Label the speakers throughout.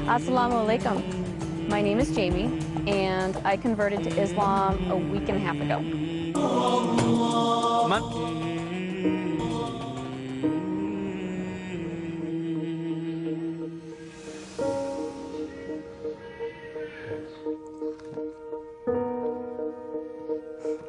Speaker 1: Assalamu alaikum. My name is Jamie, and I converted to Islam a week and a half ago.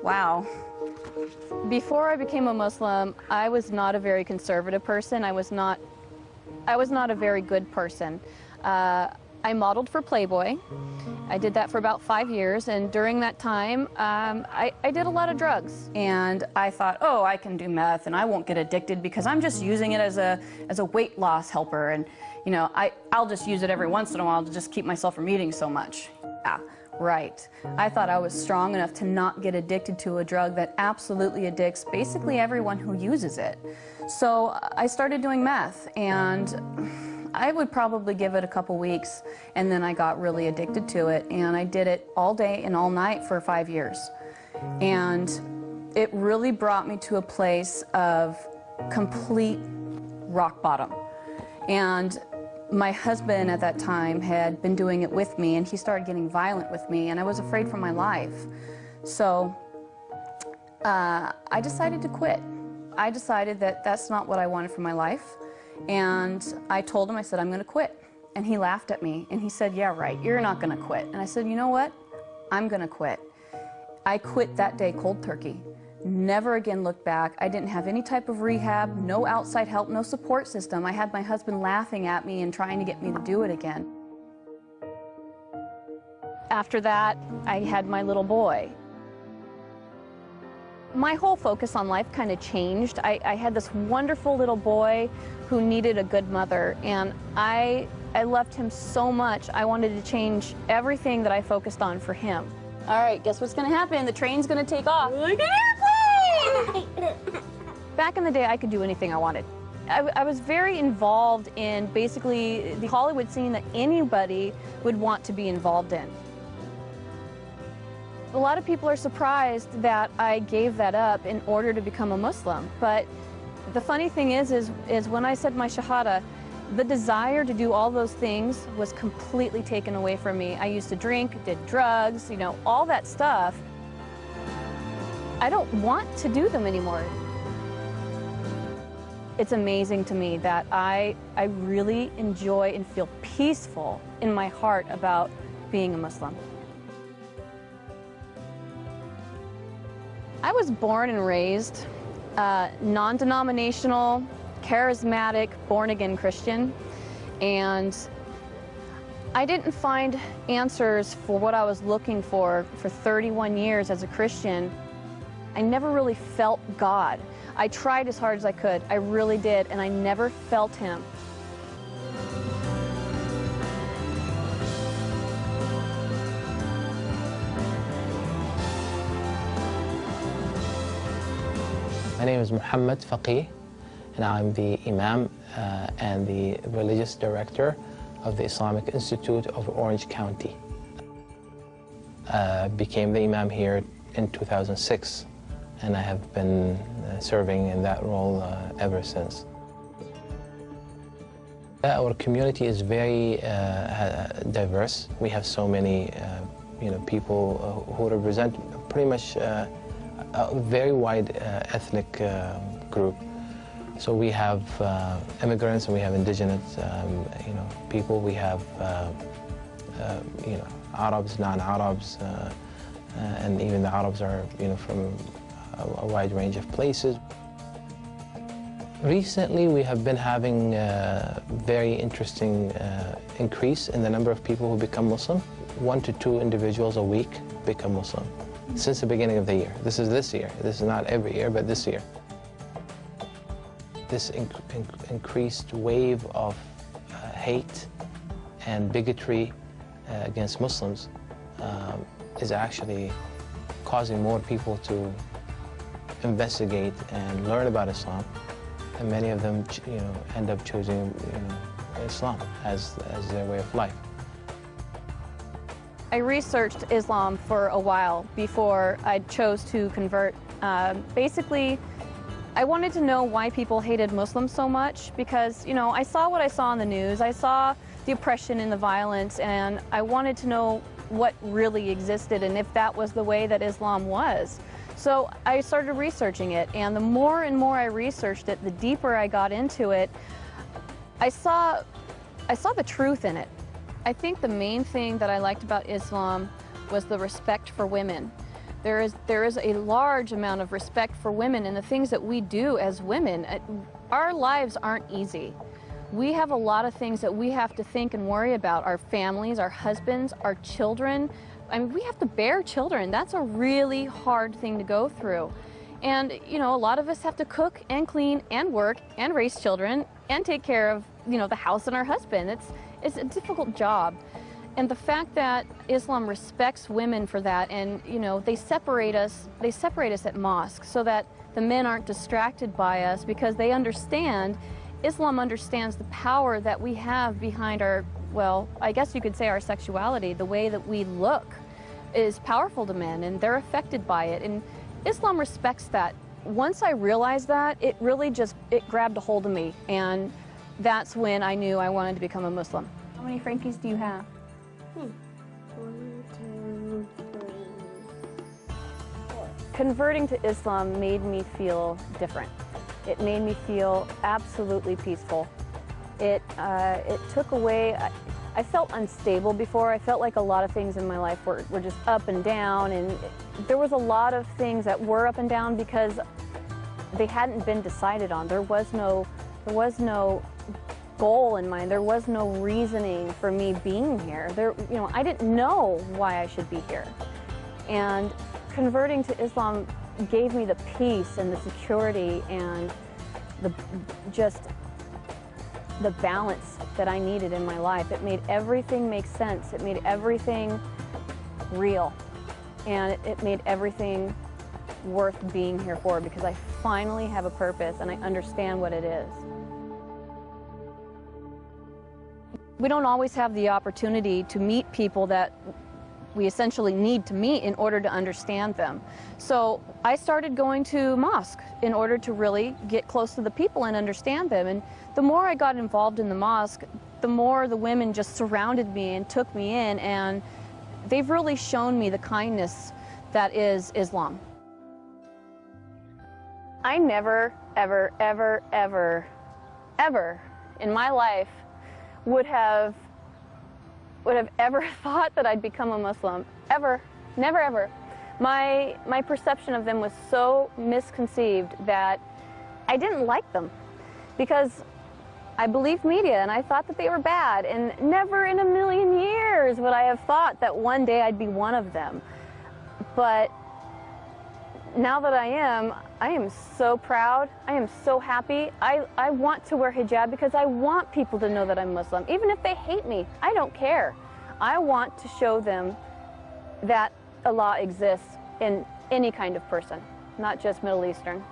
Speaker 1: Wow. Before I became a Muslim, I was not a very conservative person. I was not a very good person. I modeled for Playboy. I did that for about 5 years, and during that time, I did a lot of drugs. And I thought, oh, I can do meth, and I won't get addicted because I'm just using it as a weight loss helper, and you know, I'll just use it every once in a while to just keep myself from eating so much. Yeah, right. I thought I was strong enough to not get addicted to a drug that absolutely addicts basically everyone who uses it. So I started doing meth, and I would probably give it a couple weeks, and then I got really addicted to it, and I did it all day and all night for 5 years. And it really brought me to a place of complete rock bottom. And my husband at that time had been doing it with me, and he started getting violent with me, and I was afraid for my life. So I decided to quit. I decided that that's not what I wanted for my life. And I told him, I said, I'm going to quit. And he laughed at me, and he said, yeah, right, you're not going to quit. And I said, you know what? I'm going to quit. I quit that day cold turkey. Never again looked back. I didn't have any type of rehab, no outside help, no support system. I had my husband laughing at me and trying to get me to do it again. After that, I had my little boy. My whole focus on life kind of changed. I had this wonderful little boy who needed a good mother, and I loved him so much. I wanted to change everything that I focused on for him. All right, guess what's going to happen? The train's going to take off. Like an airplane! Back in the day, I could do anything I wanted. I was very involved in basically the Hollywood scene that anybody would want to be involved in. A lot of people are surprised that I gave that up in order to become a Muslim. But the funny thing is when I said my Shahada, the desire to do all those things was completely taken away from me. I used to drink, did drugs, you know, all that stuff. I don't want to do them anymore. It's amazing to me that I really enjoy and feel peaceful in my heart about being a Muslim. I was born and raised non-denominational, charismatic, born-again Christian, and I didn't find answers for what I was looking for 31 years as a Christian. I never really felt God. I tried as hard as I could, I really did, and I never felt Him.
Speaker 2: My name is Muhammad Faqih, and I'm the Imam and the Religious Director of the Islamic Institute of Orange County. Became the Imam here in 2006, and I have been serving in that role ever since. Our community is very diverse. We have so many people who represent pretty much a very wide ethnic group. So we have immigrants and we have indigenous people. We have Arabs, non-Arabs, and even the Arabs are from a wide range of places. Recently, we have been having a very interesting increase in the number of people who become Muslim. 1 to 2 individuals a week become Muslim since the beginning of the year. This is this year. This is not every year, but this year. This increased wave of hate and bigotry against Muslims is actually causing more people to investigate and learn about Islam, and many of them, end up choosing, Islam as their way of life.
Speaker 1: I researched Islam for a while before I chose to convert. Basically, I wanted to know why people hated Muslims so much because, you know, I saw what I saw on the news. I saw the oppression and the violence, and I wanted to know what really existed and if that was the way that Islam was. So I started researching it, and the more and more I researched it, the deeper I got into it, I saw the truth in it. I think the main thing that I liked about Islam was the respect for women. There is a large amount of respect for women and the things that we do as women. Our lives aren't easy. We have a lot of things that we have to think and worry about. Our families, our husbands, our children. I mean, we have to bear children. That's a really hard thing to go through. And, you know, a lot of us have to cook and clean and work and raise children and take care of, you know, the house and our husband. It's a difficult job. And the fact that Islam respects women for that, and, you know, they separate us at mosques so that the men aren't distracted by us because they understand, Islam understands the power that we have behind our, well, I guess you could say our sexuality. The way that we look is powerful to men, and they're affected by it. And Islam respects that. Once I realized that, it really it grabbed a hold of me, and that's when I knew I wanted to become a Muslim. How many Frankies do you have?
Speaker 3: 1, 2, 3, 4.
Speaker 1: Converting to Islam made me feel different. It made me feel absolutely peaceful. It took away, I felt unstable before. I felt like a lot of things in my life were just up and down, and there was a lot of things that were up and down because they hadn't been decided on. There was no goal in mind. There was no reasoning for me being here. You know, I didn't know why I should be here. And converting to Islam gave me the peace and the security and just the balance that I needed in my life. It made everything make sense. It made everything real. And it made everything worth being here for because I finally have a purpose and I understand what it is. We don't always have the opportunity to meet people that we essentially need to meet in order to understand them. So I started going to mosque in order to really get close to the people and understand them. And the more I got involved in the mosque, the more the women just surrounded me and took me in, and they've really shown me the kindness that is Islam. I never, ever, ever, ever, ever in my life would have ever thought that I'd become a Muslim. Ever. Never, ever. My perception of them was so misconceived that I didn't like them because I believed media and I thought that they were bad, and never in a million years would I have thought that one day I'd be one of them. But now that I am so proud. I am so happy. I want to wear hijab because I want people to know that I'm Muslim. Even if they hate me, I don't care. I want to show them that Allah exists in any kind of person, not just Middle Eastern.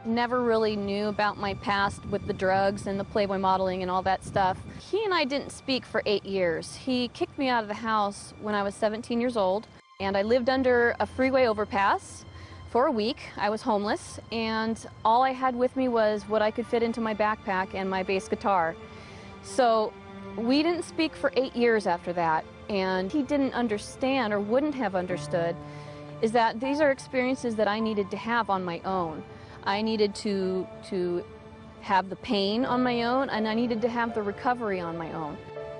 Speaker 1: Never really knew about my past with the drugs and the Playboy modeling and all that stuff. He and I didn't speak for 8 years. He kicked me out of the house when I was 17 years old. And I lived under a freeway overpass for a week. I was homeless, and all I had with me was what I could fit into my backpack and my bass guitar. So we didn't speak for 8 years after that, and he didn't understand, or wouldn't have understood, is that these are experiences that I needed to have on my own. I needed to have the pain on my own, and I needed to have the recovery on my own.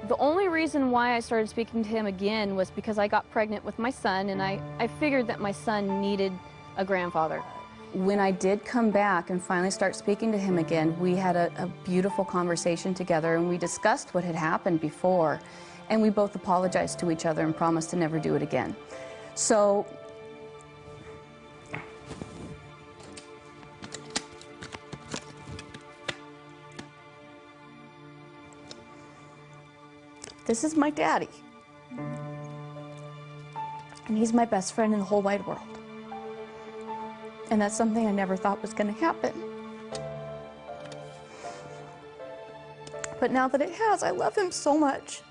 Speaker 1: The only reason why I started speaking to him again was because I got pregnant with my son, and I figured that my son needed a grandfather. When I did come back and finally start speaking to him again, we had a beautiful conversation together, and we discussed what had happened before, and we both apologized to each other and promised to never do it again. So this is my daddy, and he's my best friend in the whole wide world. And that's something I never thought was going to happen.
Speaker 4: But now that it has, I love him so much.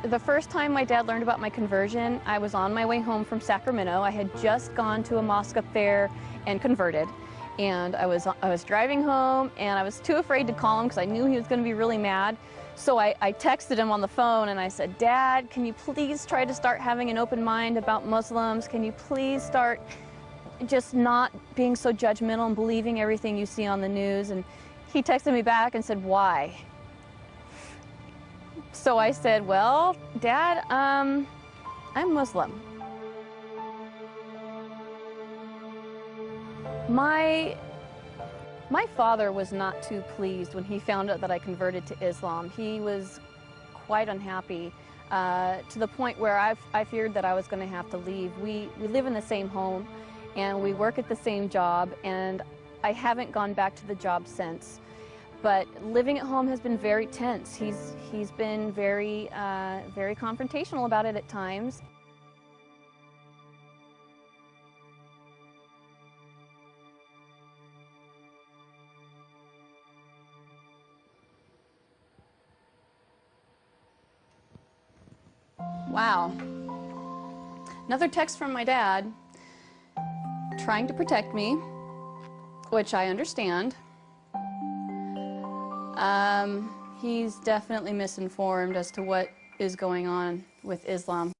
Speaker 1: The first time my dad learned about my conversion, I was on my way home from Sacramento. I had just gone to a mosque up there and converted. And I was driving home, and I was too afraid to call him because I knew he was going to be really mad. So I texted him on the phone and I said, "Dad, can you please try to start having an open mind about Muslims? Can you please start just not being so judgmental and believing everything you see on the news?" And he texted me back and said, "Why?" So I said, "Well, Dad, I'm Muslim." My father was not too pleased when he found out that I converted to Islam. He was quite unhappy to the point where I feared that I was going to have to leave. We live in the same home and we work at the same job, and I haven't gone back to the job since. But living at home has been very tense. He's been very confrontational about it at times. Wow. Another text from my dad, trying to protect me, which I understand. He's definitely misinformed as to what is going on with Islam.